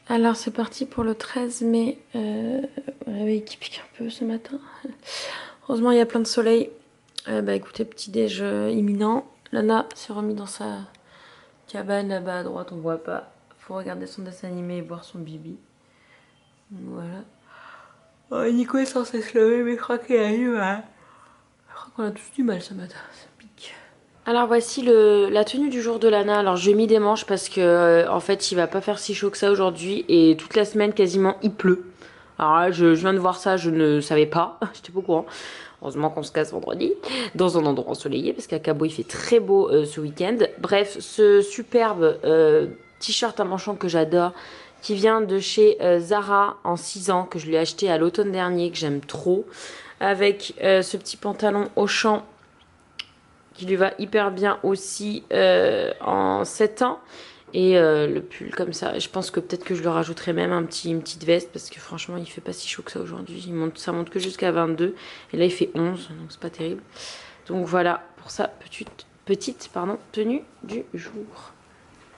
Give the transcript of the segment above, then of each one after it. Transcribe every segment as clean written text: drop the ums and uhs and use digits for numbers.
Alors c'est parti pour le 13 mai. Réveil qui pique un peu ce matin. Heureusement il y a plein de soleil. Bah écoutez, petit déj imminent. Lana s'est remis dans sa cabane là-bas à droite, on voit pas. Faut regarder son dessin animé et boire son bibi. Voilà. Oh, Nico est censé se lever mais je crois qu'il a eu mal. Je crois qu'on a tous du mal ce matin, ça pique. Alors voici la tenue du jour de Lana. Alors je lui ai mis des manches parce que en fait il va pas faire si chaud que ça aujourd'hui et toute la semaine quasiment il pleut. Alors là je viens de voir ça, je ne savais pas, j'étais pas au courant. Heureusement qu'on se casse vendredi dans un endroit ensoleillé parce qu'à Cabo il fait très beau ce week-end. Bref, ce superbe t-shirt à manchon que j'adore qui vient de chez Zara en 6 ans que je lui ai acheté à l'automne dernier que j'aime trop avec ce petit pantalon Auchan qui lui va hyper bien aussi en 7 ans. Et le pull comme ça. Je pense que peut-être que je lui rajouterai même une petite veste parce que franchement il fait pas si chaud que ça aujourd'hui. Ça monte que jusqu'à 22 et là il fait 11 donc c'est pas terrible. Donc voilà pour sa petite tenue du jour.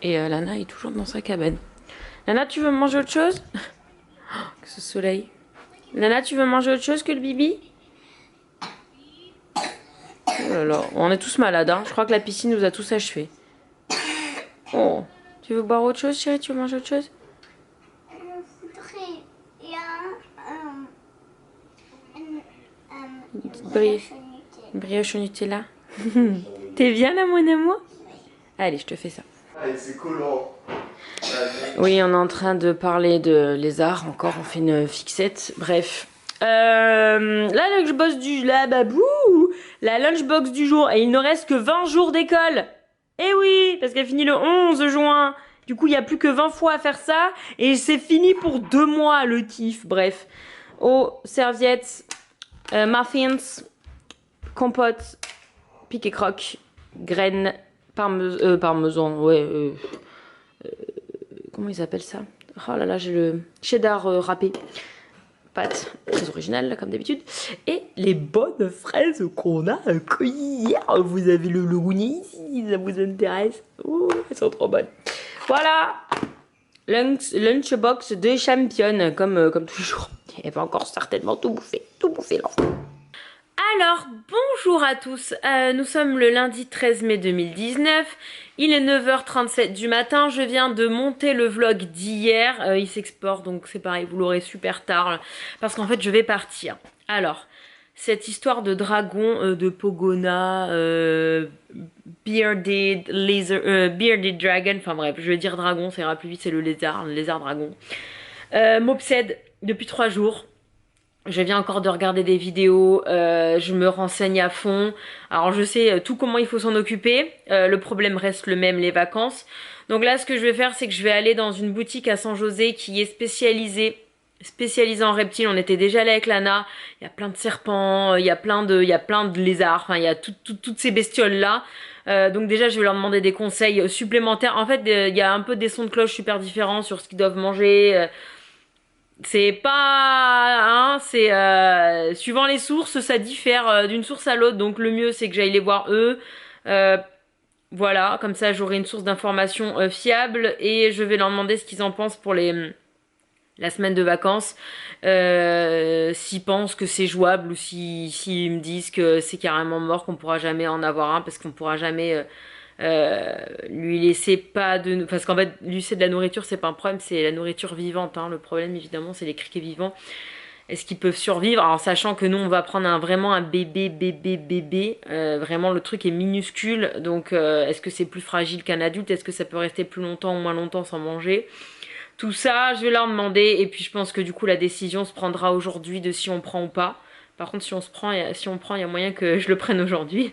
Et Lana est toujours dans sa cabane. Lana, tu veux manger autre chose? Que ce soleil. Lana, tu veux manger autre chose que le bibi? Oh là là, on est tous malades, hein. Je crois que la piscine nous a tous achevés. Oh, tu veux boire autre chose, chérie? Tu veux manger autre chose? Je voudrais bien Une petite brioche au Nutella. brioche au Nutella. T'es bien là, mon amour? Allez, je te fais ça. Allez, c'est collant. Oui, on est en train de parler de lézard. Encore, on fait une fixette. Bref. La lunchbox la lunchbox du jour. Et il ne reste que 20 jours d'école. Eh oui, parce qu'elle finit le 11 juin. Du coup, il n'y a plus que 20 fois à faire ça. Et c'est fini pour 2 mois, le kiff. Bref. Eau, serviettes, muffins, compote, pique et croque, graines, parmesan, ouais. Comment ils appellent ça? Oh là là, j'ai le cheddar râpé. Pâte, très originale, là, comme d'habitude. Et les bonnes fraises qu'on a cueillies hier. Vous avez le rougni ici, ça vous intéresse? Oh, elles sont trop bonnes. Voilà! Lunchbox de championne, comme toujours. Elle va encore certainement tout bouffer l'enfant. Alors, bonjour à tous, nous sommes le lundi 13 mai 2019, il est 9h37 du matin, je viens de monter le vlog d'hier, il s'exporte donc c'est pareil, vous l'aurez super tard, parce qu'en fait je vais partir. Alors, cette histoire de dragon, de Pogona, bearded dragon, enfin bref, je vais dire dragon, ça ira plus vite, c'est le lézard dragon, m'obsède depuis 3 jours. Je viens encore de regarder des vidéos, je me renseigne à fond. Alors je sais tout comment il faut s'en occuper. Le problème reste le même, les vacances. Donc là, ce que je vais faire, c'est que je vais aller dans une boutique à San José qui est spécialisée en reptiles. On était déjà allé avec Lana. Il y a plein de serpents, il y a plein de lézards. Enfin, il y a toutes ces bestioles là. Donc déjà, je vais leur demander des conseils supplémentaires. En fait, il y a un peu des sons de cloche super différents sur ce qu'ils doivent manger. C'est pas, hein, c'est suivant les sources, ça diffère d'une source à l'autre. Donc le mieux, c'est que j'aille les voir eux. Euh, voilà, comme ça, j'aurai une source d'information fiable et je vais leur demander ce qu'ils en pensent pour la semaine de vacances. S'ils pensent que c'est jouable ou s'ils me disent que c'est carrément mort, qu'on pourra jamais en avoir un parce qu'on pourra jamais lui laisser pas de... Parce qu'en fait, lui, c'est de la nourriture, c'est pas un problème, c'est la nourriture vivante. Hein. Le problème, évidemment, c'est les criquets vivants. Est-ce qu'ils peuvent survivre? Alors, sachant que nous, on va prendre vraiment un bébé. Vraiment, le truc est minuscule. Donc, est-ce que c'est plus fragile qu'un adulte? Est-ce que ça peut rester plus longtemps ou moins longtemps sans manger? Tout ça, je vais leur demander. Et puis, je pense que du coup, la décision se prendra aujourd'hui de si on prend ou pas. Par contre, si on prend, il y a moyen que je le prenne aujourd'hui.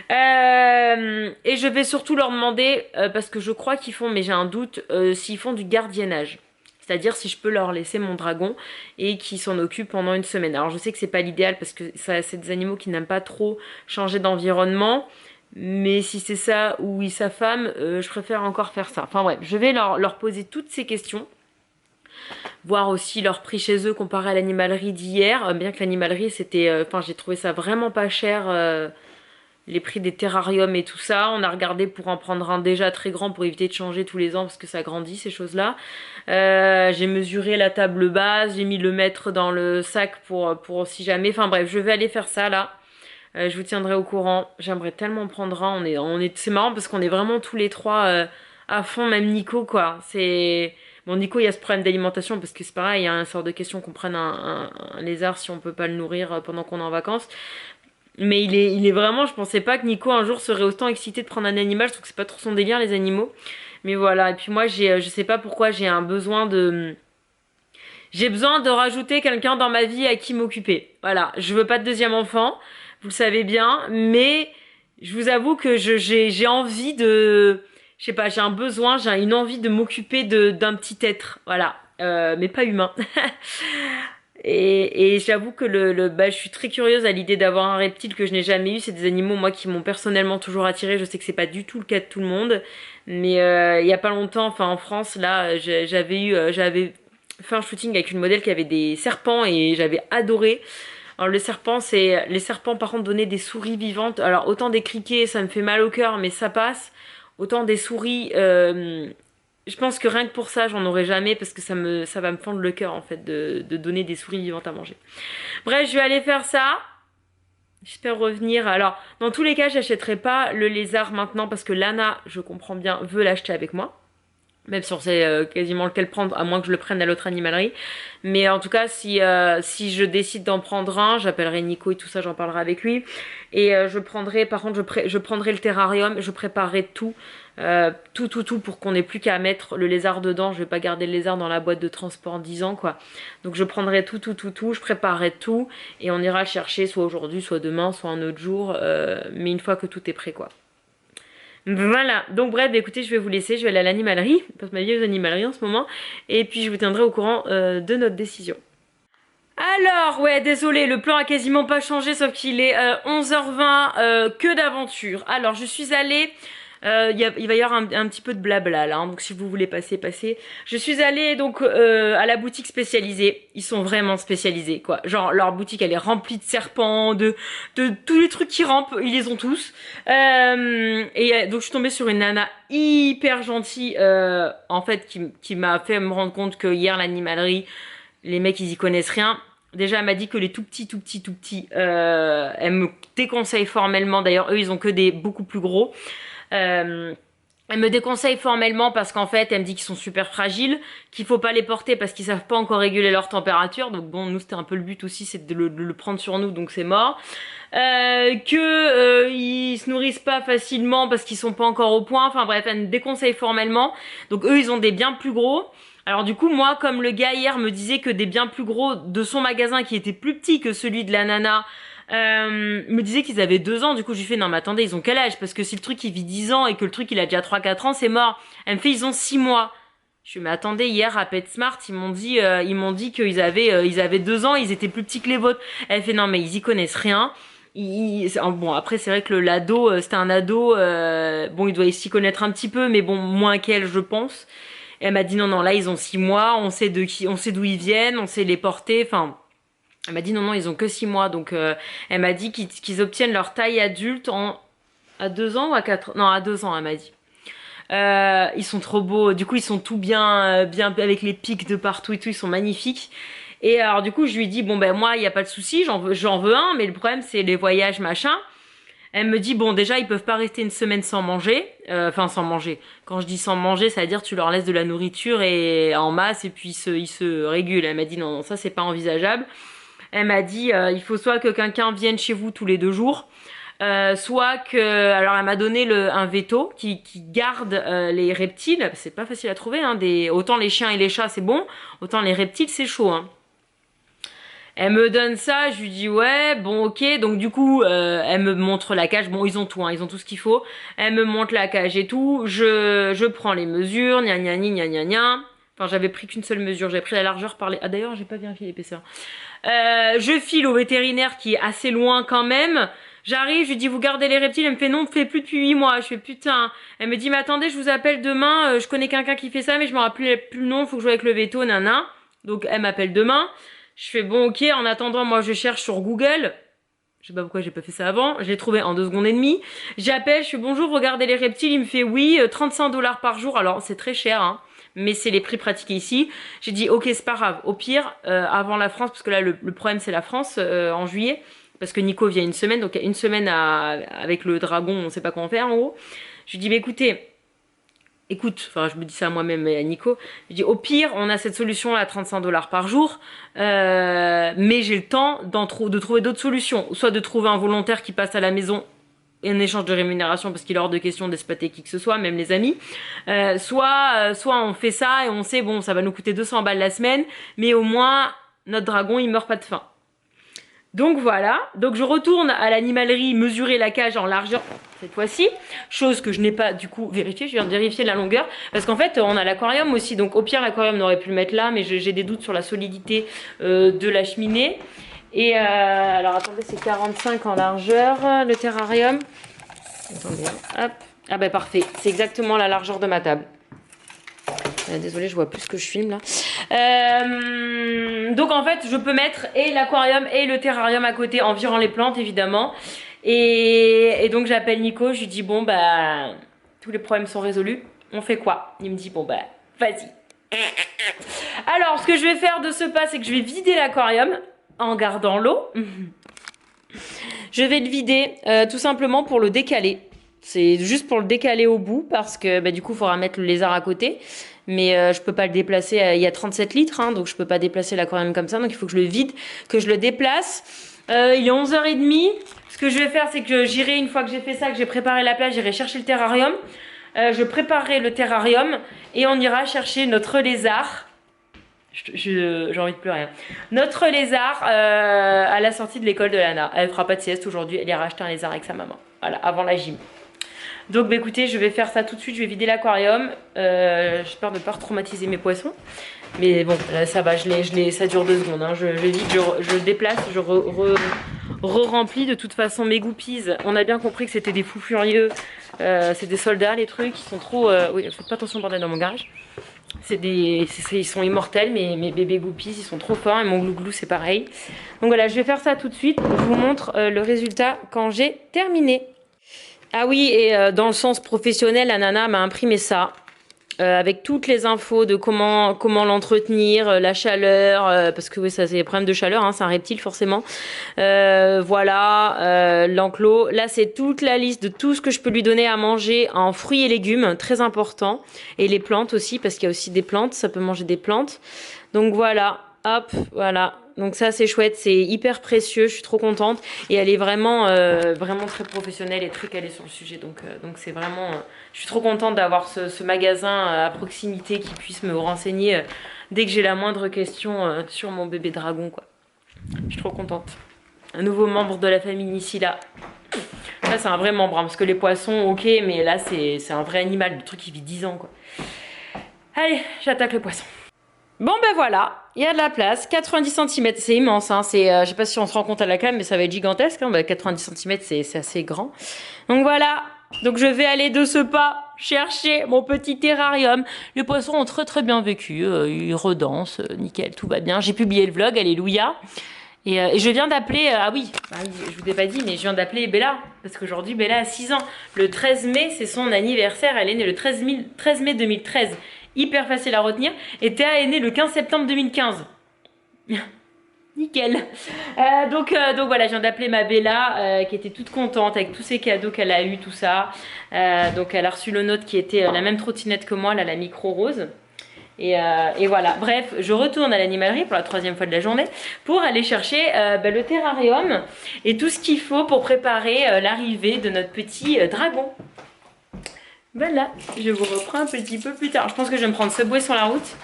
Et je vais surtout leur demander, parce que je crois qu'ils font, mais j'ai un doute, s'ils font du gardiennage. C'est-à-dire si je peux leur laisser mon dragon et qu'ils s'en occupent pendant une semaine. Alors je sais que c'est pas l'idéal parce que ça, c'est des animaux qui n'aiment pas trop changer d'environnement. Mais si c'est ça ou ils s'affament, je préfère encore faire ça. Enfin bref, je vais leur poser toutes ces questions. Voir aussi leur prix chez eux comparé à l'animalerie d'hier. Bien que l'animalerie c'était... Enfin j'ai trouvé ça vraiment pas cher. les prix des terrariums et tout ça. On a regardé pour en prendre un déjà très grand pour éviter de changer tous les ans parce que ça grandit ces choses-là. J'ai mesuré la table basse, j'ai mis le mètre dans le sac pour si jamais. Enfin bref, je vais aller faire ça là. Je vous tiendrai au courant. J'aimerais tellement prendre un. C'est marrant parce qu'on est vraiment tous les trois à fond, même Nico quoi. Bon, Nico, il y a ce problème d'alimentation parce que c'est pareil, il y a un sort de question qu'on prenne un lézard si on peut pas le nourrir pendant qu'on est en vacances. Mais il est vraiment, je pensais pas que Nico un jour serait autant excité de prendre un animal. Je trouve que c'est pas trop son délire les animaux. Mais voilà. Et puis moi, je sais pas pourquoi j'ai besoin de rajouter quelqu'un dans ma vie à qui m'occuper. Voilà. Je veux pas de deuxième enfant. Vous le savez bien. Mais je vous avoue que j'ai envie de, je sais pas, j'ai un besoin, j'ai une envie de m'occuper d'un petit être. Voilà. Mais pas humain. Et j'avoue que je suis très curieuse à l'idée d'avoir un reptile que je n'ai jamais eu. C'est des animaux, moi, qui m'ont personnellement toujours attirée. Je sais que c'est pas du tout le cas de tout le monde. Mais il y a pas longtemps, enfin en France, là, j'avais fait un shooting avec une modèle qui avait des serpents et j'avais adoré. Alors les serpents par contre donnaient des souris vivantes. Alors autant des criquets, ça me fait mal au cœur, mais ça passe. Autant des souris, je pense que rien que pour ça, j'en aurais jamais parce que ça va me fendre le cœur en fait de donner des souris vivantes à manger. Bref, je vais aller faire ça. J'espère revenir. Alors, dans tous les cas, j'achèterai pas le lézard maintenant parce que Lana, je comprends bien, veut l'acheter avec moi. Même si on sait quasiment lequel prendre, à moins que je le prenne à l'autre animalerie. Mais en tout cas, si je décide d'en prendre un, j'appellerai Nico et tout ça, j'en parlerai avec lui. Et par contre, je prendrai le terrarium, je préparerai tout. Tout pour qu'on n'ait plus qu'à mettre le lézard dedans. Je vais pas garder le lézard dans la boîte de transport 10 ans, quoi. Donc je prendrai tout, je préparerai tout. Et on ira le chercher soit aujourd'hui, soit demain, soit un autre jour. Mais une fois que tout est prêt, quoi. Voilà, donc bref, écoutez, je vais vous laisser, je vais aller à l'animalerie, je passe ma vie aux animaleries en ce moment, et puis je vous tiendrai au courant de notre décision. Alors, ouais, désolé, le plan a quasiment pas changé, sauf qu'il est 11h20, que d'aventure. Alors, je suis allée... il va y avoir un petit peu de blabla là, hein, donc si vous voulez passer, passez. Je suis allée donc à la boutique spécialisée. Ils sont vraiment spécialisés quoi. Genre leur boutique elle est remplie de serpents, de tous les trucs qui rampent, ils les ont tous. Donc je suis tombée sur une nana hyper gentille en fait qui m'a fait me rendre compte que hier l'animalerie, les mecs ils y connaissent rien. Déjà, elle m'a dit que les tout petits, elle me déconseille formellement. D'ailleurs, eux, ils ont que des beaucoup plus gros. Elle me déconseille formellement parce qu'en fait, elle me dit qu'ils sont super fragiles, qu'il faut pas les porter parce qu'ils savent pas encore réguler leur température. Donc bon, nous, c'était un peu le but aussi, c'est de le prendre sur nous, donc c'est mort. Ils se nourrissent pas facilement parce qu'ils sont pas encore au point. Enfin bref, elle me déconseille formellement. Donc eux, ils ont des bien plus gros. Alors du coup, moi, comme le gars hier me disait que des bien plus gros de son magasin qui était plus petit que celui de la nana, me disait qu'ils avaient 2 ans. Du coup, je lui fais non mais attendez, ils ont quel âge? Parce que si le truc il vit 10 ans et que le truc il a déjà 3-4 ans, c'est mort. Elle me fait ils ont 6 mois. Je lui dis mais attendez, hier à PetSmart, ils m'ont dit qu'ils avaient 2 ans, ils étaient plus petits que les vôtres. Elle fait non mais ils y connaissent rien. Bon après c'est vrai que l'ado c'était un ado bon il doit s'y connaître un petit peu mais bon moins qu'elle je pense. Et elle m'a dit non là ils ont 6 mois, on sait d'où ils viennent, on sait les porter, enfin elle m'a dit non ils ont que 6 mois donc elle m'a dit qu'ils obtiennent leur taille adulte à 2 ans ou à 4 non à 2 ans elle m'a dit. Ils sont trop beaux, du coup ils sont tout bien avec les pics de partout et tout, ils sont magnifiques. Et alors du coup je lui dis bon ben moi il y a pas de souci, j'en veux un, mais le problème c'est les voyages machin. Elle me dit bon déjà ils peuvent pas rester une semaine sans manger, enfin sans manger. Quand je dis sans manger, ça veut dire tu leur laisses de la nourriture et en masse et puis ils se régulent. Elle m'a dit non ça c'est pas envisageable. Elle m'a dit il faut soit que quelqu'un vienne chez vous tous les 2 jours, soit que alors elle m'a donné un veto qui garde les reptiles. C'est pas facile à trouver hein, autant les chiens et les chats c'est bon, autant les reptiles c'est chaud hein. Elle me donne ça, je lui dis ouais, bon ok, donc du coup elle me montre la cage, bon ils ont tout hein, ils ont tout ce qu'il faut, elle me montre la cage et tout, je prends les mesures, gna gna gna gna gna, enfin j'avais pris qu'une seule mesure, j'avais pris la largeur par les... Ah d'ailleurs j'ai pas vérifié l'épaisseur. Je file au vétérinaire qui est assez loin quand même, j'arrive, je lui dis vous gardez les reptiles, elle me fait non, fait plus depuis 8 mois, je fais putain, elle me dit mais attendez je vous appelle demain, je connais quelqu'un qui fait ça mais je me rappelle plus le nom, faut que je joue avec le veto, nana, donc elle m'appelle demain. Je fais bon ok, en attendant moi je cherche sur Google. Je sais pas pourquoi j'ai pas fait ça avant. Je l'ai trouvé en 2 secondes et demie. J'appelle, je suis bonjour, regardez les reptiles. Il me fait oui, 35 $ par jour. Alors c'est très cher, hein, mais c'est les prix pratiqués ici. J'ai dit ok, c'est pas grave. Au pire, avant la France, parce que là le problème c'est la France en juillet. Parce que Nico vient une semaine, donc il y a une semaine avec le dragon, on sait pas comment faire en gros. Je lui dis, bah écoute, enfin je me dis ça à moi-même et à Nico, je dis au pire on a cette solution là à 35 $ par jour, mais j'ai le temps de trouver d'autres solutions, soit de trouver un volontaire qui passe à la maison en échange de rémunération parce qu'il est hors de question d'exploiter qui que ce soit, même les amis, soit on fait ça et on sait bon ça va nous coûter 200 balles la semaine, mais au moins notre dragon il meurt pas de faim. Donc voilà, donc je retourne à l'animalerie mesurer la cage en largeur cette fois-ci, chose que je n'ai pas du coup vérifiée, je viens de vérifier la longueur, parce qu'en fait on a l'aquarium aussi, donc au pire l'aquarium on aurait pu le mettre là, mais j'ai des doutes sur la solidité de la cheminée. Et alors attendez, c'est 45 en largeur le terrarium. Attendez, hop, ah bah parfait, c'est exactement la largeur de ma table. Désolée, je vois plus ce que je filme là. Donc en fait, je peux mettre et l'aquarium et le terrarium à côté en virant les plantes évidemment. Et donc j'appelle Nico, je lui dis bon bah tous les problèmes sont résolus. On fait quoi? Il me dit bon bah vas-y. Alors ce que je vais faire de ce pas, c'est que je vais vider l'aquarium en gardant l'eau. Je vais le vider tout simplement pour le décaler. C'est juste pour le décaler au bout parce que bah, du coup il faudra mettre le lézard à côté. Mais je peux pas le déplacer, il y a 37 litres, hein, donc je peux pas déplacer l'aquarium comme ça, donc il faut que je le vide, que je le déplace. Il est 11h30, ce que je vais faire c'est que j'irai, une fois que j'ai fait ça, que j'ai préparé la plage, j'irai chercher le terrarium. Je préparerai le terrarium et on ira chercher notre lézard. J'ai envie de pleurer. Hein. Notre lézard à la sortie de l'école de Lana. Elle fera pas de sieste aujourd'hui, elle ira acheter un lézard avec sa maman. Voilà, avant la gym. Donc bah, écoutez, je vais faire ça tout de suite, je vais vider l'aquarium. J'espère ne pas retraumatiser mes poissons. Mais bon, là, ça va, ça dure 2 secondes. Hein. Je vide, je déplace, je re-remplis. De toute façon, mes groupies, on a bien compris que c'était des fous furieux. C'est des soldats, les trucs, ils sont trop... Oui, faites pas attention bordel dans mon garage. Ils sont immortels, mes bébés groupies, ils sont trop forts. Et mon glouglou, c'est pareil. Donc voilà, je vais faire ça tout de suite. Je vous montre le résultat quand j'ai terminé. Ah oui, et dans le sens professionnel, la nana m'a imprimé ça, avec toutes les infos de comment l'entretenir, la chaleur, parce que oui, ça c'est des problèmes de chaleur, hein, c'est un reptile forcément. Voilà, l'enclos. Là, c'est toute la liste de tout ce que je peux lui donner à manger en fruits et légumes, très important. Et les plantes aussi, parce qu'il y a aussi des plantes, ça peut manger des plantes. Donc voilà, hop, voilà. Donc ça c'est chouette, c'est hyper précieux, je suis trop contente et elle est vraiment vraiment très professionnelle et très calée sur le sujet. Donc c'est vraiment, je suis trop contente d'avoir ce magasin à proximité qui puisse me renseigner dès que j'ai la moindre question sur mon bébé dragon quoi. Je suis trop contente. Un nouveau membre de la famille ici là. Là c'est un vrai membre hein, parce que les poissons ok mais là c'est un vrai animal, le truc qui vit 10 ans quoi. Allez, j'attaque le poisson. Bon ben voilà, il y a de la place, 90 cm, c'est immense, hein. Je sais pas si on se rend compte à la cam, mais ça va être gigantesque, hein. 90 cm c'est assez grand. Donc voilà, donc je vais aller de ce pas chercher mon petit terrarium. Les poissons ont très très bien vécu, ils redansent, nickel, tout va bien. J'ai publié le vlog, alléluia. Et je viens d'appeler, je vous ai pas dit, mais je viens d'appeler Bella, parce qu'aujourd'hui Bella a 6 ans. Le 13 mai, c'est son anniversaire, elle est née le 13 mai 2013. Hyper facile à retenir. Et Théa est née le 15 septembre 2015. Nickel. Donc voilà, je viens d'appeler ma Bella qui était toute contente avec tous ces cadeaux qu'elle a eu, tout ça. Donc elle a reçu le nôtre qui était la même trottinette que moi, là, la micro rose. Et voilà, bref, je retourne à l'animalerie pour la 3e fois de la journée pour aller chercher le terrarium et tout ce qu'il faut pour préparer l'arrivée de notre petit dragon. Voilà, je vous reprends un petit peu plus tard. Je pense que je vais me prendre Subway sur la route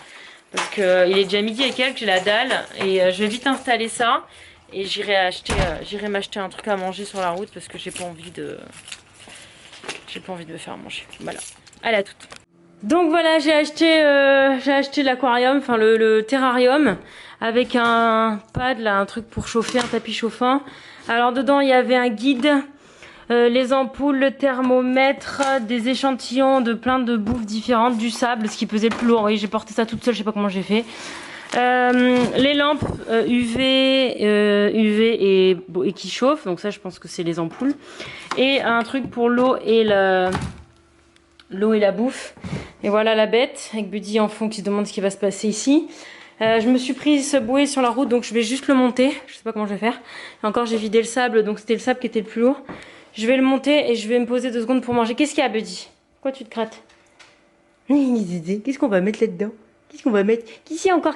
parce qu'il est déjà midi et quelques, j'ai la dalle et je vais vite installer ça et j'irai m'acheter un truc à manger sur la route parce que j'ai pas envie de me faire manger. Voilà, allez à toutes. Donc voilà, j'ai acheté l'aquarium, enfin le terrarium avec un pad là, un truc pour chauffer, un tapis chauffant. Alors dedans il y avait un guide. Les ampoules, le thermomètre, des échantillons de plein de bouffes différentes, du sable, ce qui pesait le plus lourd. Oui, j'ai porté ça toute seule, je sais pas comment j'ai fait. Les lampes UV et qui chauffent, donc ça je pense que c'est les ampoules. Et un truc pour l'eau et la bouffe. Et voilà la bête, avec Buddy en fond qui se demande ce qui va se passer ici. Je me suis pris ce bouée sur la route, donc je vais juste le monter. Je sais pas comment je vais faire. Et encore j'ai vidé le sable, donc c'était le sable qui était le plus lourd. Je vais le monter et je vais me poser 2 secondes pour manger. Qu'est-ce qu'il y a, Buddy? Pourquoi tu te grattes? Qu'est-ce qu'on va mettre là-dedans? Qu'est-ce qu'on va mettre? Qui c'est encore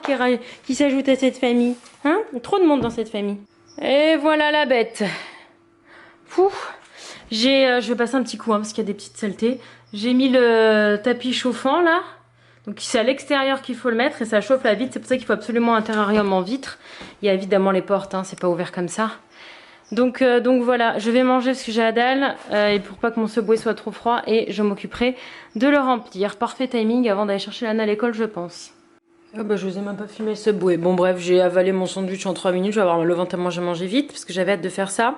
qui s'ajoute à cette famille? Hein? Il y a trop de monde dans cette famille. Et voilà la bête. Fou. Je vais passer un petit coup parce qu'il y a des petites saletés. J'ai mis le tapis chauffant là. Donc c'est à l'extérieur qu'il faut le mettre et ça chauffe la vitre. C'est pour ça qu'il faut absolument un terrarium en vitre. Il y a évidemment les portes, hein, c'est pas ouvert comme ça. Donc voilà, je vais manger parce que j'ai la dalle et pour pas que mon subway soit trop froid et je m'occuperai de le remplir. Parfait timing avant d'aller chercher Lana à l'école, je pense. Oh bah je vous ai même pas filmé le subway. Bon bref, j'ai avalé mon sandwich en 3 minutes, je vais avoir le ventre tellement j'ai mangé vite parce que j'avais hâte de faire ça.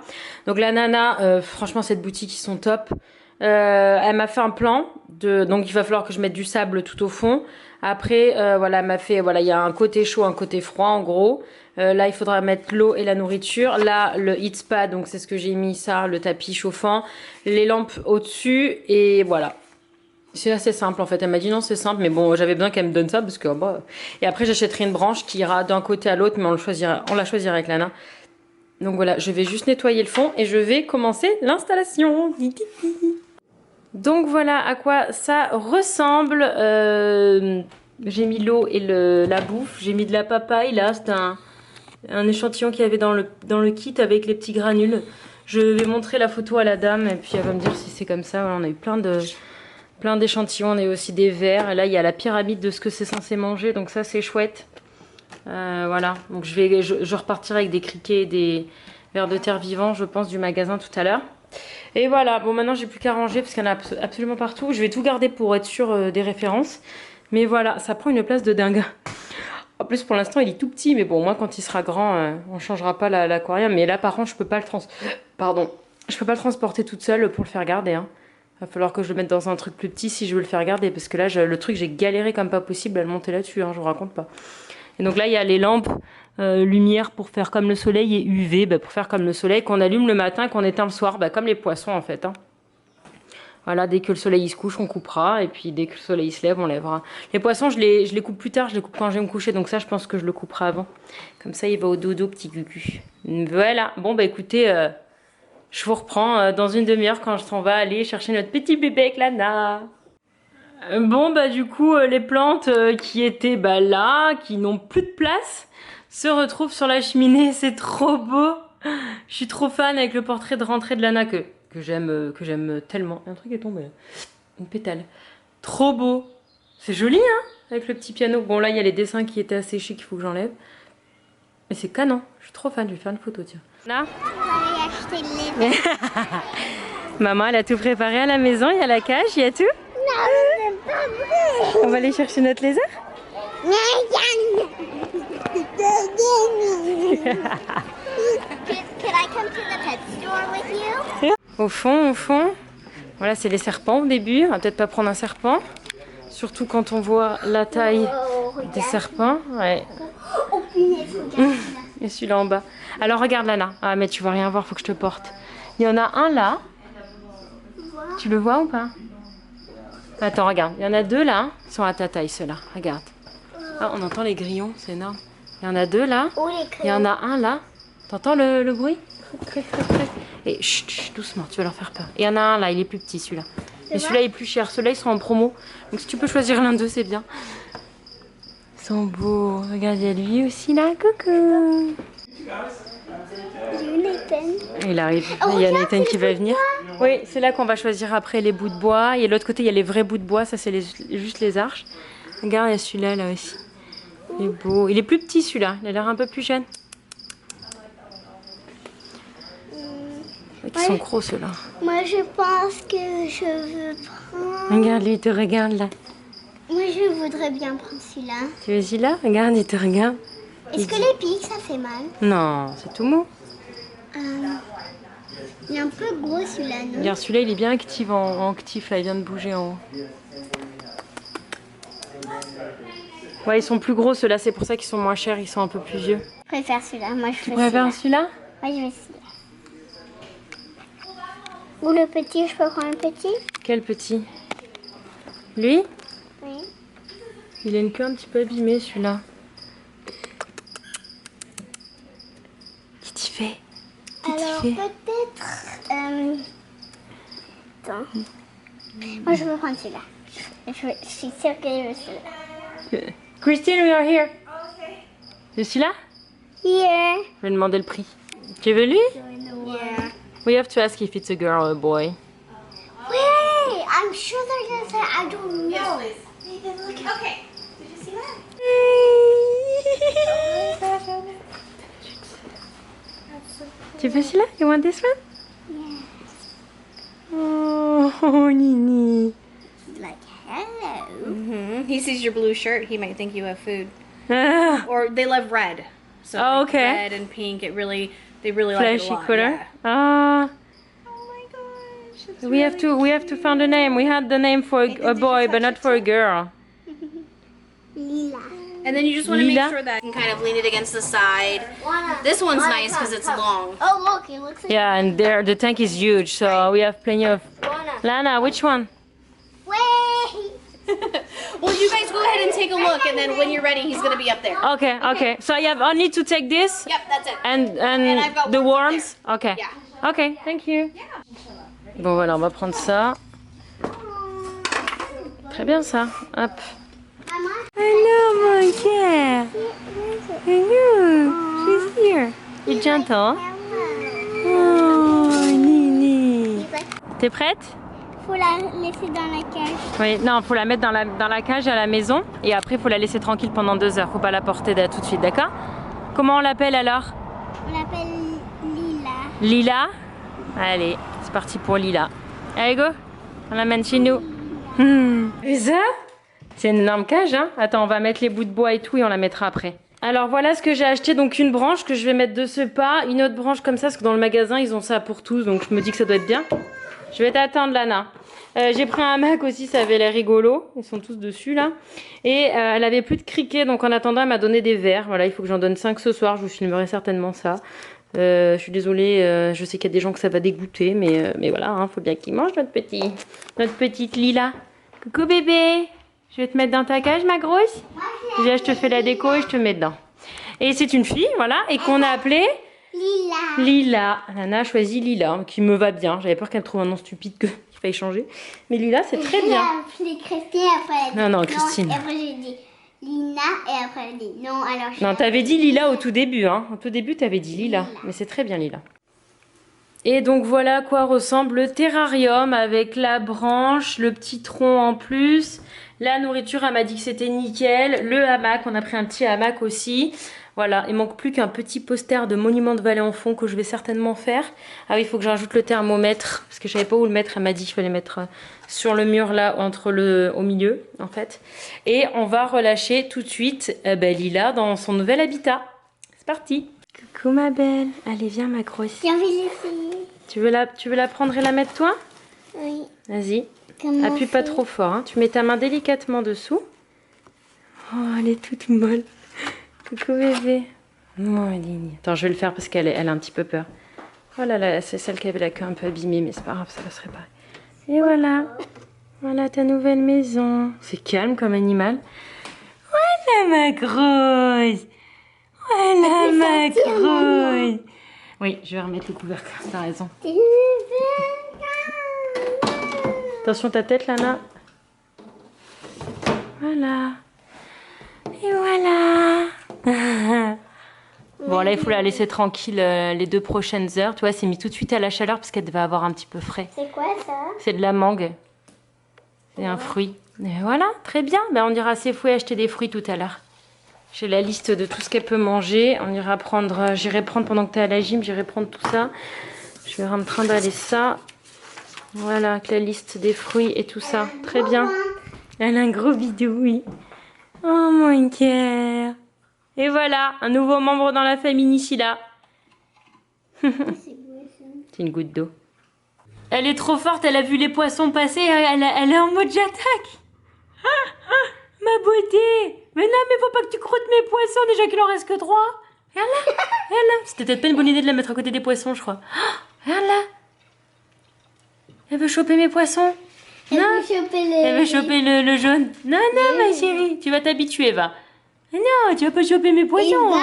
Donc la nana, franchement cette boutique ils sont top. Elle m'a fait un plan, donc il va falloir que je mette du sable tout au fond. Après, voilà, elle m'a fait, voilà, il y a un côté chaud, un côté froid en gros. Là, il faudra mettre l'eau et la nourriture. Là, le heat spa, donc c'est ce que j'ai mis, ça, le tapis chauffant, les lampes au-dessus et voilà. C'est assez simple en fait. Elle m'a dit non, c'est simple, mais bon, j'avais besoin qu'elle me donne ça parce que bah... Et après, j'achèterai une branche qui ira d'un côté à l'autre, mais on la choisira avec Lana. Donc voilà, je vais juste nettoyer le fond et je vais commencer l'installation. Donc voilà à quoi ça ressemble. J'ai mis l'eau et la bouffe. J'ai mis de la papaye là. C'est un échantillon qu'il y avait dans le kit avec les petits granules. Je vais montrer la photo à la dame et puis elle va me dire si c'est comme ça. Voilà, on a eu plein d'échantillons. On a eu aussi des verres. Et là il y a la pyramide de ce que c'est censé manger. Donc ça c'est chouette. Voilà. Donc je repartirai avec des criquets et des vers de terre vivants je pense du magasin tout à l'heure. Et voilà, bon maintenant j'ai plus qu'à ranger parce qu'il y en a absolument partout. Je vais tout garder pour être sûr des références. Mais voilà, ça prend une place de dingue. En plus pour l'instant il est tout petit, mais bon moi quand il sera grand, on changera pas l'aquarium. Mais là par contre je peux pas le transporter toute seule pour le faire garder. Hein. Va falloir que je le mette dans un truc plus petit si je veux le faire garder. Parce que là le truc j'ai galéré comme pas possible à le monter là-dessus, hein, je vous raconte pas. Et donc là il y a les lampes. Lumière pour faire comme le soleil et UV pour faire comme le soleil qu'on allume le matin, qu'on éteint le soir, comme les poissons en fait. Hein. Voilà, dès que le soleil il se couche, on coupera et puis dès que le soleil se lève, on lèvera. Les poissons, je les coupe plus tard, je les coupe quand je vais me coucher, donc ça je pense que je le couperai avant. Comme ça il va au dodo petit cucu. Voilà, bon écoutez, je vous reprends dans une demi-heure quand on va aller chercher notre petit bébé avec Lana. Bon du coup les plantes qui étaient là, qui n'ont plus de place, se retrouve sur la cheminée, c'est trop beau. Je suis trop fan avec le portrait de rentrée de Lana que j'aime tellement. Un truc est tombé là. Une pétale. Trop beau. C'est joli hein, avec le petit piano. Bon là il y a les dessins qui étaient asséchés qu'il faut que j'enlève. Mais c'est canon. Je suis trop fan, je vais faire une photo tiens. Là. On va aller acheter le lait. Maman elle a tout préparé à la maison, il y a la cage, il y a tout. Non, c'est pas vrai. On va aller chercher notre lézard. Can I come to the pet store with you? Au fond, voilà c'est les serpents au début, on va peut-être pas prendre un serpent, surtout quand on voit la taille des serpents, ouais. Oh punaise, regarde. Et celui-là en bas. Alors regarde Lana, ah mais tu vas rien voir, faut que je te porte. Il y en a un là, tu le vois ou pas? Attends regarde, il y en a 2 là, ils sont à ta taille ceux-là, regarde. Ah, on entend les grillons, c'est énorme. Il y en a 2 là, il y en a un là. T'entends le bruit? Et chut, doucement, tu vas leur faire peur. Et il y en a un là, il est plus petit celui-là. Et celui-là est plus cher, ceux-là ils sont en promo. Donc si tu peux choisir l'un d'eux, c'est bien. Ils sont beaux. Regarde, il y a lui aussi là, coucou. Il arrive, il y a Nathan qui va venir. Oui, c'est là qu'on va choisir après les bouts de bois. Et de l'autre côté, il y a les vrais bouts de bois, ça c'est juste les arches. Regarde, il y a celui-là là aussi. Il est beau. Il est plus petit celui-là, il a l'air un peu plus jeune. Ils sont gros ceux-là. Moi je pense que je veux prendre... Regarde, lui il te regarde là. Moi je voudrais bien prendre celui-là. Tu veux celui-là? Regarde, il te regarde. Est-ce que les pics ça fait mal? Non, c'est tout mou. Il est un peu gros celui-là, non? Regarde, celui-là il est bien actif en actif là, il vient de bouger en haut. Ouais, ils sont plus gros ceux-là, c'est pour ça qu'ils sont moins chers, ils sont un peu plus vieux. Je préfère celui-là. Moi, je Tu veux préfères celui-là. celui-là? Ouais, je veux celui-là. Ou le petit, je peux prendre le petit? Quel petit? Lui? Oui. Il a une queue un petit peu abîmée celui-là. Qu'est-ce qu'il fait? Alors, peut-être... Attends. Moi, je veux prendre celui-là. Je suis sûre que je veux celui-là. Christine, we are here. C'est celui-là? Here. Je vais demander le prix. Tu veux lui? Yeah. We have to ask if it's a girl or a boy. Wait, I'm sure they're gonna say I don't know. Yes, please. Okay. Did you see that? Tu veux celui-là? You want this one? Oh, Nini. Like, hello. He sees your blue shirt, he might think you have food. Ah, Or they love red. So Oh, like okay. red and pink, they really like it a flashy lot. color. Yeah. Ah, Oh my gosh. It's we have to find a name. We had the name for a boy, but not for a girl. Lila. And then you just want to Lila? make sure that you can kind of lean it against the side. This one's nice because it's long. Oh, look, it looks like. Yeah, and there the tank is huge, so we have plenty of. Lana, which one? Wait. Well, you guys go ahead and take a look, and then when you're ready, he's going to be up there. Okay, okay. So I have only to take this Yep, that's it. and I've got the worms worms. Okay. Yeah. Okay, thank you. Bon voilà, on va prendre ça. Très bien ça. Hop. Hello, my cat. Hello. She's here. You're gentle. Oh, Nini. T'es prête? Faut la laisser dans la cage. Oui, non, faut la mettre dans la cage à la maison et après faut la laisser tranquille pendant 2 heures. Faut pas la porter tout de suite, d'accord? Comment on l'appelle alors? On l'appelle Lila. Lila? Allez, c'est parti pour Lila. Allez, go! On l'amène chez nous. Et ça? C'est une énorme cage, hein? Attends, on va mettre les bouts de bois et tout et on la mettra après. Alors voilà ce que j'ai acheté, donc une branche que je vais mettre de ce pas, une autre branche comme ça, parce que dans le magasin ils ont ça pour tous, donc je me dis que ça doit être bien. Je vais t'attendre, Lana. J'ai pris un hamac aussi, ça avait l'air rigolo. Ils sont tous dessus là. Et elle avait plus de criquets, donc en attendant elle m'a donné des verres. Voilà, il faut que j'en donne 5 ce soir, je vous filmerai certainement ça. Je suis désolée, je sais qu'il y a des gens que ça va dégoûter, mais voilà, hein, faut bien qu'ils mangent notre petite Lila. Coucou bébé, je vais te mettre dans ta cage ma grosse. Déjà je te fais la déco et je te mets dedans. Et c'est une fille, voilà, et qu'on a appelée Lila. Lila. Lana a choisi Lila, qui me va bien. J'avais peur qu'elle trouve un nom stupide qu'il faille changer. Mais Lila, c'est très bien. J'ai appelé Christine, après elle a dit Non, non, Christine. Et après j'ai dit Lina, et après elle a dit non, alors je Non, t'avais dit Lila au tout début, hein. Au tout début, t'avais dit Lila. Mais c'est très bien, Lila. Et donc voilà à quoi ressemble le terrarium avec la branche, le petit tronc en plus. La nourriture, elle m'a dit que c'était nickel. Le hamac, on a pris un petit hamac aussi. Voilà, il manque plus qu'un petit poster de Monument de Vallée en fond que je vais certainement faire. Ah oui, il faut que j'ajoute le thermomètre parce que je savais pas où le mettre. Elle m'a dit qu'il fallait mettre sur le mur là, au milieu en fait. Et on va relâcher tout de suite Lila dans son nouvel habitat. C'est parti. Coucou ma belle. Allez, viens ma grosse. J'ai envie d'essayer. Tu veux la prendre et la mettre toi? Oui. Vas-y. Comment Appuie pas on fait? trop fort. Hein. Tu mets ta main délicatement dessous. Oh, elle est toute molle. Coucou bébé. Oh, Lini. Attends, je vais le faire parce qu'elle a un petit peu peur. Oh là là, c'est celle qui avait la queue un peu abîmée, mais c'est pas grave, ça va se réparer. Et voilà. Voilà ta nouvelle maison. C'est calme comme animal. Voilà ma grosse. Voilà ma grosse. Oui, je vais remettre le couvercle, t'as raison. Attention ta tête, Lana. Voilà. Et voilà. Bon, là, il faut la laisser tranquille les 2 prochaines heures. Tu vois, c'est mis tout de suite à la chaleur parce qu'elle devait avoir un petit peu frais. C'est quoi ça? C'est de la mangue. C'est un fruit. Et voilà, très bien. Ben, on ira s'effouer acheter des fruits tout à l'heure. J'ai la liste de tout ce qu'elle peut manger. On ira prendre, j'irai prendre pendant que tu es à la gym, j'irai prendre tout ça. Je vais en train d'aller ça. Voilà, avec la liste des fruits et tout ça. Très bien. Elle a un gros bidou, oui. Oh mon cœur. Et voilà, un nouveau membre dans la famille ici là. C'est une goutte d'eau. Elle est trop forte, elle a vu les poissons passer, elle est en mode j'attaque. Ma beau arrêtez. Mais non, mais faut pas que tu croûtes mes poissons, déjà qu'il en reste que 3. Regarde là, regarde là. C'était peut-être pas une bonne idée de la mettre à côté des poissons, je crois. Oh, regarde là. Elle veut choper mes poissons. Elle Non, veut choper elle veut choper le jaune. Non, non, ma chérie, tu vas t'habituer, va. Non, tu vas pas choper mes poissons.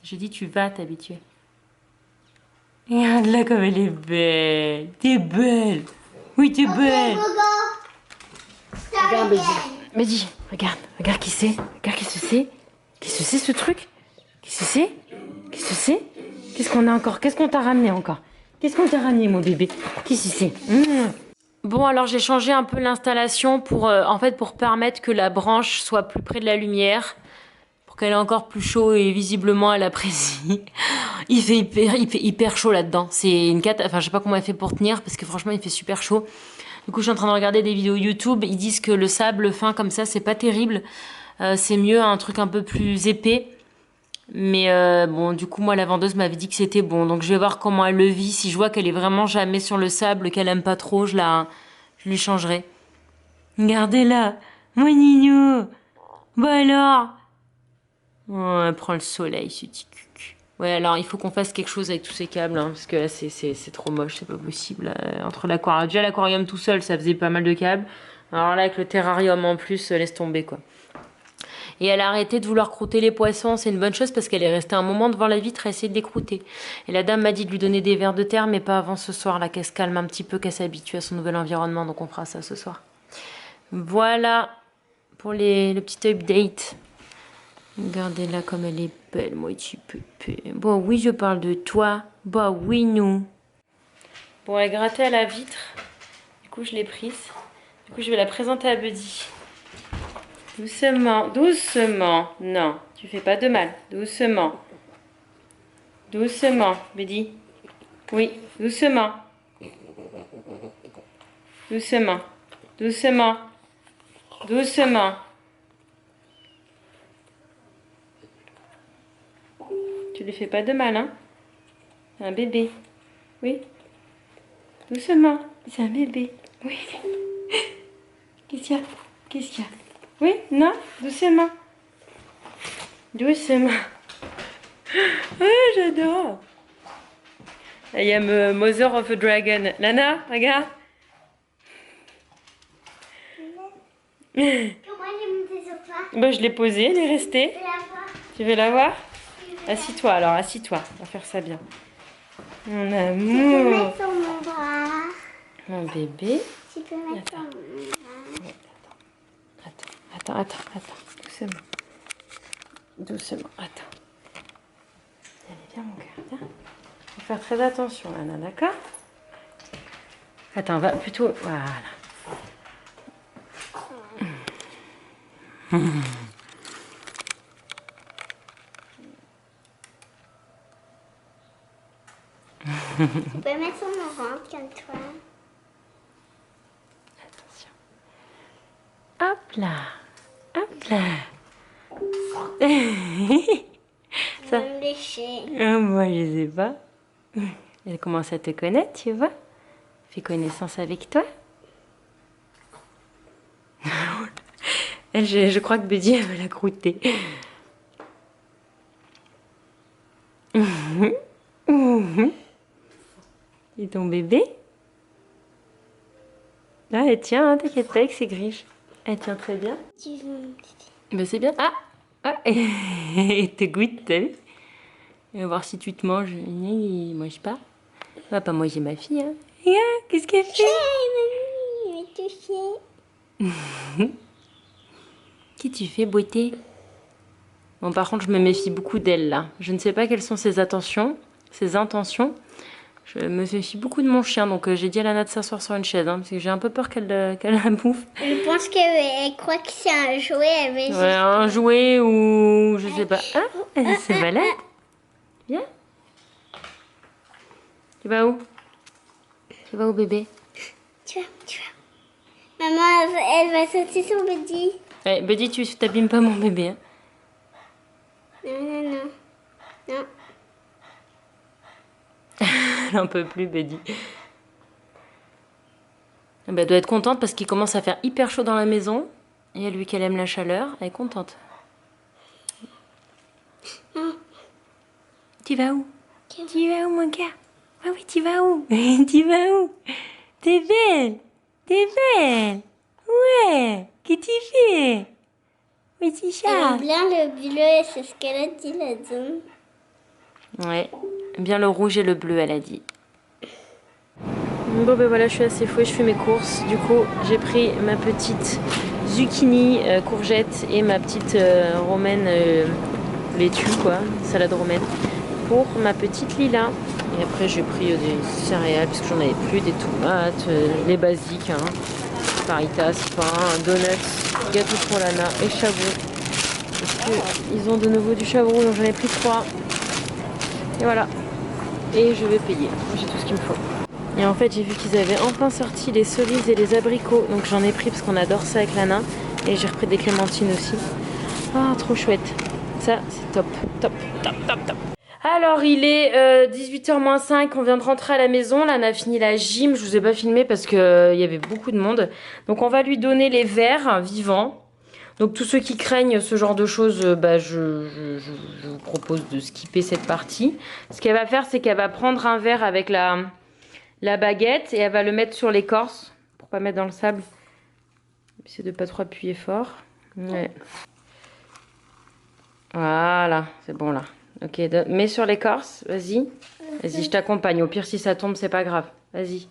Je dis tu vas t'habituer. Regarde là comme elle est belle. T'es belle. Oui, t'es belle. Regarde, Mehdi, regarde qui c'est. Regarde qui c'est. Qui c'est ce truc? Qui c'est? Qu'est-ce qu'on a encore? Qu'est-ce qu'on t'a ramené encore? Qu'est-ce qu'on t'a ramené, mon bébé? Qui c'est? Bon, alors j'ai changé un peu l'installation pour, en fait, pour permettre que la branche soit plus près de la lumière, pour qu'elle ait encore plus chaud et visiblement elle apprécie. Il fait hyper chaud là-dedans. C'est une enfin, je sais pas comment elle fait pour tenir parce que franchement, il fait super chaud. Du coup, je suis en train de regarder des vidéos YouTube. Ils disent que le sable fin comme ça, c'est pas terrible. C'est mieux un truc un peu plus épais. Mais bon, du coup, moi, la vendeuse m'avait dit que c'était bon. Donc, je vais voir comment elle le vit. Si je vois qu'elle est vraiment jamais sur le sable, qu'elle aime pas trop, je lui changerai. Regardez-la, mon Nino. Bah alors. Oh, elle prend le soleil, ce petit cuc. Ouais, alors, il faut qu'on fasse quelque chose avec tous ces câbles, hein, parce que là, c'est trop moche, c'est pas possible. Entre l'aquarium, déjà l'aquarium tout seul, ça faisait pas mal de câbles. Alors là, avec le terrarium en plus, laisse tomber, quoi. Et elle a arrêté de vouloir croûter les poissons. C'est une bonne chose parce qu'elle est restée un moment devant la vitre à essayer de les croûter. Et la dame m'a dit de lui donner des vers de terre, mais pas avant ce soir, là, qu'elle se calme un petit peu, qu'elle s'habitue à son nouvel environnement. Donc on fera ça ce soir. Voilà pour le petit update. Regardez-la comme elle est belle, moi, petit pépé. Bon, oui, je parle de toi. Bah oui, nous. Bon, elle grattait à la vitre. Du coup, je l'ai prise. Du coup, je vais la présenter à Buddy. Doucement, doucement. Non, tu fais pas de mal. Doucement. Doucement, Buddy. Oui, doucement. Doucement. Doucement. Doucement. Tu lui fais pas de mal, hein? C'est un bébé. Oui. Doucement. C'est un bébé. Oui. Qu'est-ce qu'il y a? Qu'est-ce qu'il y a? Oui, non, doucement. Doucement. Ah, j'adore. I am a mother of a dragon. Lana, regarde. Comment j'ai monté sur toi? Bon, je l'ai posée, elle est restée. Je vais la voir. Tu veux la voir? Assis-toi alors, assis-toi. On va faire ça bien. Mon Tu peux amour. mettre sur mon bras. Mon bébé. Tu peux mettre sur mon bras. Attends. Doucement. Doucement, attends. Allez, viens mon cœur, viens. Faut faire très attention, Anna, d'accord? Attends, va plutôt... Voilà. Tu peux mettre sur mon ventre comme toi. Attention. Hop là. Hop là. Ça va me lécher. Moi, je sais pas. Elle commence à te connaître, tu vois. Fait connaissance avec toi. Elle, je crois que Buddy, elle va la croûter. Et ton bébé? Là, elle tient, hein, t'inquiète pas avec ses griches. Elle tient très bien. Ben, c'est bien. Ah, et te goûte, t'as vu? On va voir si tu te manges. Il mange pas. On va pas manger ma fille, hein. Regarde, qu'est-ce qu'elle fait? Mamie, elle m'a touché. Qui tu fais, beauté? Bon, par contre, je me méfie beaucoup d'elle, là. Je ne sais pas quelles sont ses intentions. Je me méfie beaucoup de mon chien, donc j'ai dit à Lana de s'asseoir sur une chaise, hein, parce que j'ai un peu peur qu'elle la bouffe. Je pense qu'elle croit que c'est un jouet. Elle veut juste... Ouais, un jouet ou... je sais pas. Ah, elle se balade. Viens. Tu vas où? Tu vas où, bébé? Tu vas. Maman, elle va sauter sur Buddy. Ouais, Buddy, tu t'abîmes pas mon bébé, hein. Non. Elle en peut plus, Buddy. Elle doit être contente parce qu'il commence à faire hyper chaud dans la maison. Et lui qu'elle aime la chaleur, elle est contente. Tu vas où? Tu vas où mon gars? Ah oui, tu vas où? Tu vas où? T'es belle? T'es belle? Ouais. Qu'est-ce que tu fais? Petit Elle chat. aime bien le bleu et c'est ce qu'elle a dit la dame. Ouais. Bien le rouge et le bleu, elle a dit. Bon ben voilà, je suis assez fouée, je fais mes courses. Du coup, j'ai pris ma petite zucchini, courgette et ma petite romaine laitue, quoi, salade romaine, pour ma petite Lila. Et après, j'ai pris des céréales parce que j'en avais plus, des tomates, les basiques, hein, faritas, pain, donuts, gâteau pour Lana et chabou. Parce qu'ils ont de nouveau du chabou, donc j'en ai pris 3. Et voilà. Et je vais payer. J'ai tout ce qu'il me faut. Et en fait, j'ai vu qu'ils avaient enfin sorti les cerises et les abricots. Donc j'en ai pris parce qu'on adore ça avec Lana. Et j'ai repris des clémentines aussi. Ah, trop chouette. Ça, c'est top. Top, top, top, top. Alors, il est 18h-5. On vient de rentrer à la maison. Lana a fini la gym. Je vous ai pas filmé parce qu'il y avait beaucoup de monde. Donc on va lui donner les verres vivants. Donc tous ceux qui craignent ce genre de choses, je vous propose de skipper cette partie. Ce qu'elle va faire, c'est qu'elle va prendre un verre avec la baguette et elle va le mettre sur l'écorce pour pas mettre dans le sable. Essayer de pas trop appuyer fort. Ouais. Voilà, c'est bon là. Ok, mets sur l'écorce, vas-y. Vas-y, je t'accompagne. Au pire, si ça tombe, c'est pas grave. Vas-y.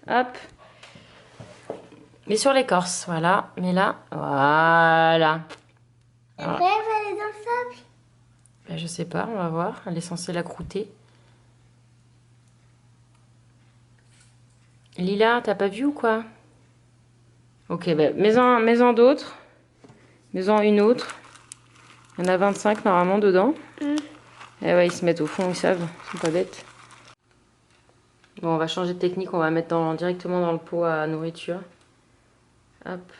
Hop. Mets sur l'écorce, voilà. Mets là, voilà. Après, elle va aller dans le sable. Ben, je sais pas, on va voir. Elle est censée la croûter. Lila, t'as pas vu ou quoi? Ok, ben, mets-en d'autres. Mets-en une autre. Il y en a 25 normalement dedans. Et ouais, ils se mettent au fond, ils savent. Ils sont pas bêtes. Bon, on va changer de technique. On va mettre directement dans le pot à nourriture. Hop.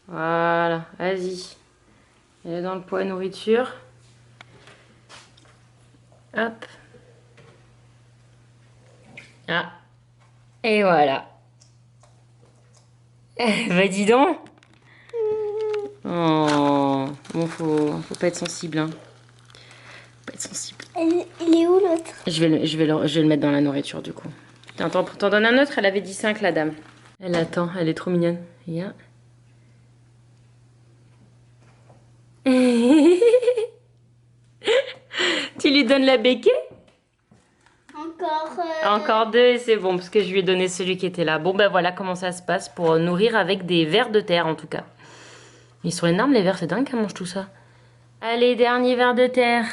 Voilà, vas-y. Elle est dans le pot à nourriture. Hop. Ah. Et voilà. Bah dis donc. Oh. Bon, faut pas être sensible, hein. Faut pas être sensible. Il est où l'autre? Je vais le mettre dans la nourriture, du coup. T'en donnes un autre? Elle avait dit 5, la dame. Elle attend, elle est trop mignonne. Regarde. Tu lui donnes la béquille? Encore 2 et c'est bon, parce que je lui ai donné celui qui était là. Bon, ben voilà comment ça se passe pour nourrir avec des vers de terre, en tout cas. Ils sont énormes, les vers, c'est dingue qu'elle mange tout ça. Allez, dernier vers de terre.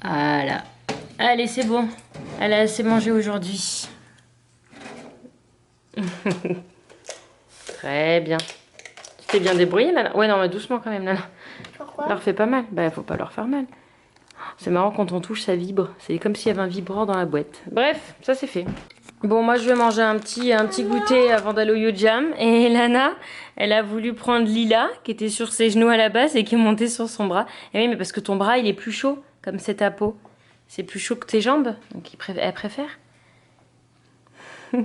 Voilà. Allez, c'est bon. Elle a assez mangé aujourd'hui. Très bien. Tu t'es bien débrouillée, Nana? Ouais, non, mais doucement quand même, Nana. Pourquoi? Leur fait pas mal. Bah, faut pas leur faire mal. C'est marrant, quand on touche, ça vibre. C'est comme s'il y avait un vibreur dans la boîte. Bref, ça c'est fait. Bon, moi je vais manger un petit goûter avant d'aller au Yojam. Et Lana, elle a voulu prendre Lila, qui était sur ses genoux à la base et qui est montée sur son bras. Et oui, mais parce que ton bras, il est plus chaud, comme c'est ta peau. C'est plus chaud que tes jambes, donc elle préfère. Et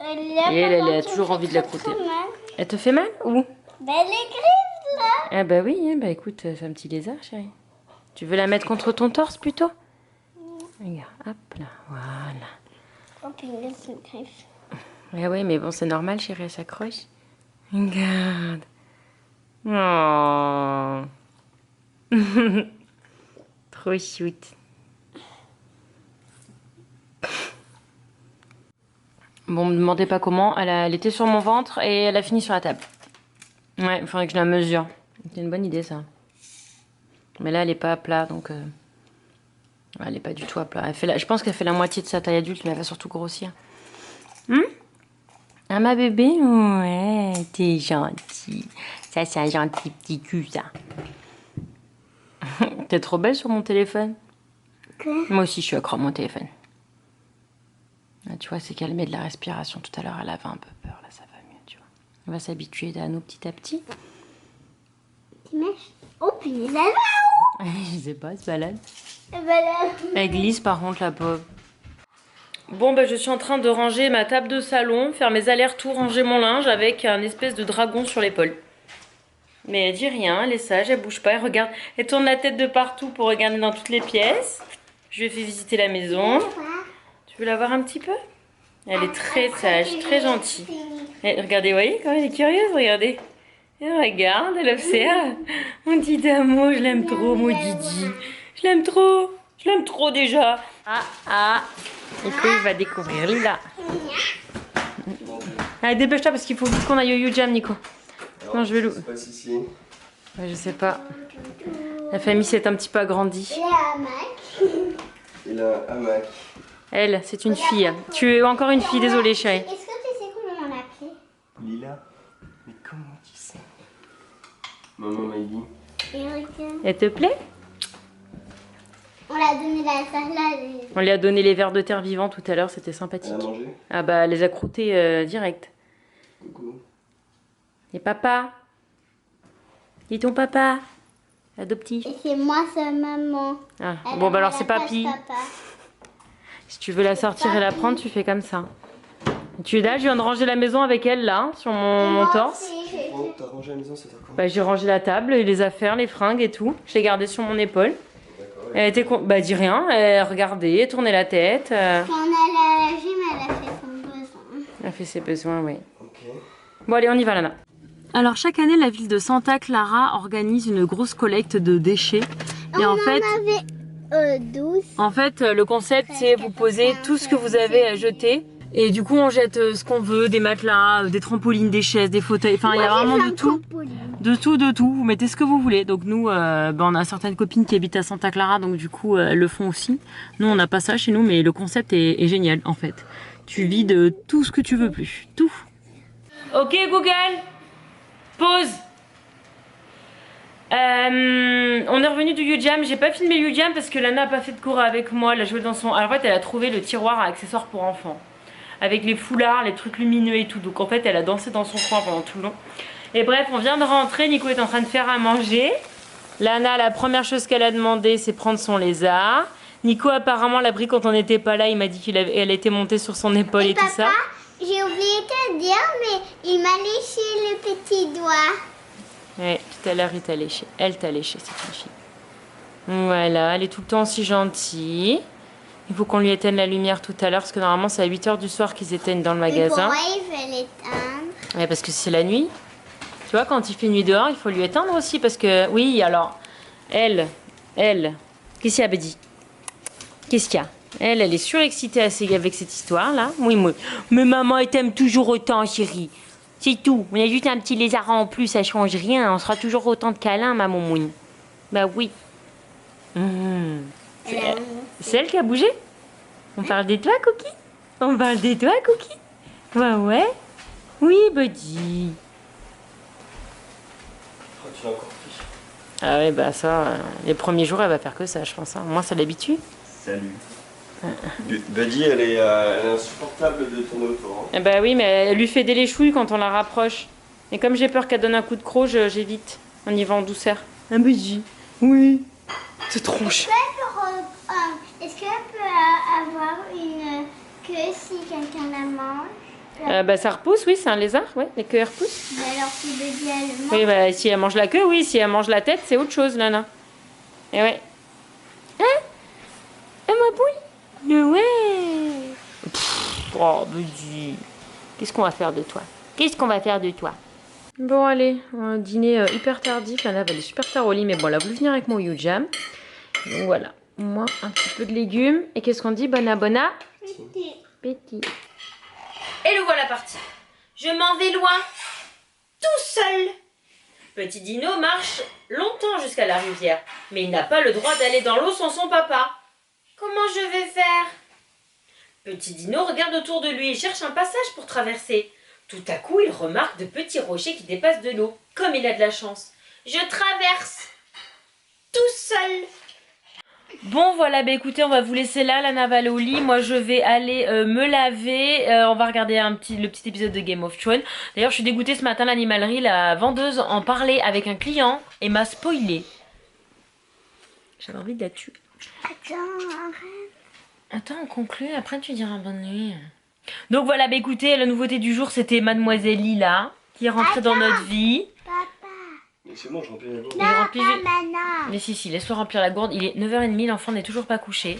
elle a toujours envie de la croûter. Elle te fait mal? Où? Ben, les griffes, là. Ah bah oui, bah écoute, c'est un petit lézard, chérie. Tu veux la mettre contre ton torse, plutôt? Regarde, hop là, voilà. Oh, puis il laisse une griffe. Ah oui, mais bon, c'est normal, chérie, elle s'accroche. Regarde. Oh. Trop chouette. Bon, me demandez pas comment. Elle était sur mon ventre et elle a fini sur la table. Ouais, il faudrait que je la mesure. C'est une bonne idée, ça. Mais là, elle est pas à plat, donc... elle est pas du tout à plat. Je pense qu'elle fait la moitié de sa taille adulte, mais elle va surtout grossir. Ah, ma bébé? Ouais, t'es gentil. Ça, c'est un gentil petit cul, ça. T'es trop belle sur mon téléphone. Quoi? Moi aussi, je suis accro à mon téléphone. Là, tu vois, c'est qu'elle met de la respiration. Tout à l'heure, elle avait un peu peur. Là, ça va mieux, tu vois. On va s'habituer à nous petit à petit. Tu mèches? Oh, puis il est là. Je sais pas, elle se balade. Voilà. Elle glisse par contre la pauvre. Bon bah je suis en train de ranger ma table de salon, faire mes allers-retours, ranger mon linge avec un espèce de dragon sur l'épaule. Mais elle dit rien, elle est sage, elle bouge pas, elle regarde, elle tourne la tête de partout pour regarder dans toutes les pièces. Je lui ai fait visiter la maison. Tu veux la voir un petit peu? Elle est très sage, très gentille. Et regardez, vous voyez, quand elle est curieuse, regardez. Elle regarde, elle observe. Mon petit d'amour, je l'aime trop, mon Didi. Je l'aime trop déjà. Ah, Nico, il va découvrir Lila. Allez, dépêche-toi parce qu'il faut vite qu'on aille au YouJam, Nico. Non, je vais l'ouvrir. Ouais, je sais pas. La famille s'est un petit peu agrandie. Il a un hamac. Elle, c'est une fille. Tu es encore une fille, désolée chérie. Est-ce que tu sais comment on l'a appelé? Lila. Mais comment tu sais? Maman m'a dit. Elle te plaît? On l'a donné la salade. On lui a donné les vers de terre vivants tout à l'heure, c'était sympathique. Elle a mangé? Ah bah, elle les a croûtés direct. Coucou. Et papa? Dis ton papa? Adoptif. Et c'est moi sa maman. Ah, bon bah alors c'est papy. Papa. Si tu veux la sortir et la prendre, tu fais comme ça. Tu es là, je viens de ranger la maison avec elle là, sur mon torse. Oh, t'as rangé la maison, c'est ça quoi? Bah j'ai rangé la table, et les affaires, les fringues et tout. Je l'ai gardé sur mon épaule. D'accord. Elle était bah dis rien, elle regardait, elle tournait la tête. Quand on allait à la gym, elle a fait son besoin. Elle a fait ses besoins, oui. Ok. Bon allez, on y va Lana. Alors chaque année, la ville de Santa Clara organise une grosse collecte de déchets. Et en fait, avait 12. En fait, le concept, c'est vous posez tout ce que vous avez à jeter. Et du coup, on jette ce qu'on veut, des matelas, des trampolines, des chaises, des fauteuils. Enfin, il y a vraiment de tout. De tout. Vous mettez ce que vous voulez. Donc nous, on a certaines copines qui habitent à Santa Clara, donc du coup, elles le font aussi. Nous, on n'a pas ça chez nous, mais le concept est génial, en fait. Tu vides tout ce que tu veux plus. Tout. Ok, Google. Pause. On est revenu du YouJam. J'ai pas filmé YouJam parce que Lana a pas fait de cours avec moi. Elle a joué dans son. Alors, en fait, elle a trouvé le tiroir à accessoires pour enfants avec les foulards, les trucs lumineux et tout. Donc en fait, elle a dansé dans son coin pendant tout le long. Et bref, on vient de rentrer. Nico est en train de faire à manger. Lana, la première chose qu'elle a demandé, c'est prendre son lézard. Nico, apparemment, l'a pris quand on n'était pas là. Il m'a dit qu'elle était montée sur son épaule et tout ça. J'ai oublié de te dire, mais il m'a léché le petit doigt. Ouais, tout à l'heure, elle t'a léché, c'est une fille. Voilà, elle est tout le temps aussi gentille. Il faut qu'on lui éteigne la lumière tout à l'heure, parce que normalement, c'est à 8 h du soir qu'ils éteignent dans le magasin. Pourquoi il veut l'éteindre? Ouais, parce que c'est la nuit. Tu vois, quand il fait nuit dehors, il faut lui éteindre aussi, parce que... Oui, alors, elle, qu'est-ce qu'il y a, Betty? Qu'est-ce qu'il y a? Elle est surexcitée avec cette histoire-là. Oui. Mais maman, elle t'aime toujours autant, chérie. C'est tout. On a juste un petit lézard en plus, ça change rien. On sera toujours autant de câlins, maman mouine. Bah oui. C'est elle qui a bougé? On parle de toi, Cookie? On parle de toi, Cookie? Bah ouais. Oui, Buddy. Oh, tu l'as encore pris. Ah ouais, bah ça, les premiers jours, elle va faire que ça, je pense. Hein. Moi, ça l'habitue. Salut. Buddy, elle est insupportable de tourner autour. Hein. Bah oui, mais elle lui fait des léchouilles quand on la rapproche. Et comme j'ai peur qu'elle donne un coup de croc, j'évite. On y va en douceur. Un Buddy. Oui. C'est tronche. Est-ce qu'elle peut avoir une queue si quelqu'un la mange? Bah ça repousse, oui, c'est un lézard, ouais, les queues repoussent. Mais alors si Buddy elle mange. Oui, bah si elle mange la queue, oui, si elle mange la tête, c'est autre chose, Lana. Et ouais. Hein? Elle m'abouille? Mais ouais. Pff, oh, Buddy. Qu'est-ce qu'on va faire de toi? Bon, allez, un dîner hyper tardif. Lana va aller super tard au lit, mais bon, elle a voulu venir avec mon YouJam. Donc voilà, moi, un petit peu de légumes. Et qu'est-ce qu'on dit? Bon appétit. Et le voilà parti. Je m'en vais loin, tout seul. Petit Dino marche longtemps jusqu'à la rivière, mais il n'a pas le droit d'aller dans l'eau sans son papa. Comment je vais faire? Petit Dino regarde autour de lui et cherche un passage pour traverser. Tout à coup, il remarque de petits rochers qui dépassent de l'eau. Comme il a de la chance. Je traverse tout seul. Bon voilà, bah écoutez, on va vous laisser là, Lana va aller au lit. Moi je vais aller me laver. On va regarder le petit épisode de Game of Thrones. D'ailleurs je suis dégoûtée ce matin, l'animalerie, la vendeuse en parlait avec un client et m'a spoilé. J'avais envie de la tuer. Attends, arrête. Attends, on conclut, après tu diras bonne nuit. Donc voilà, bah écoutez, la nouveauté du jour, c'était Mademoiselle Lila, qui est rentrée dans notre vie. Papa. Mais c'est bon, je remplis la gourde. Il remplit... Pas maintenant. Mais si, laisse-le remplir la gourde. Il est 9h30, l'enfant n'est toujours pas couché.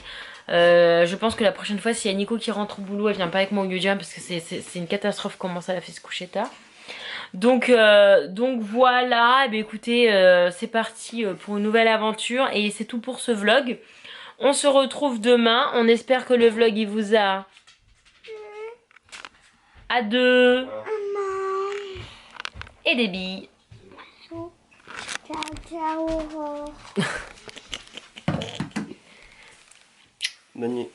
Je pense que la prochaine fois, s'il y a Nico qui rentre au boulot, elle vient pas avec moi au yoga parce que c'est une catastrophe comment ça l'a fait se coucher tard. Donc voilà, et bien écoutez, c'est parti pour une nouvelle aventure et c'est tout pour ce vlog. On se retrouve demain. On espère que le vlog il vous a... À deux. Maman. Et des billes. Ciao, ciao. Bonne nuit.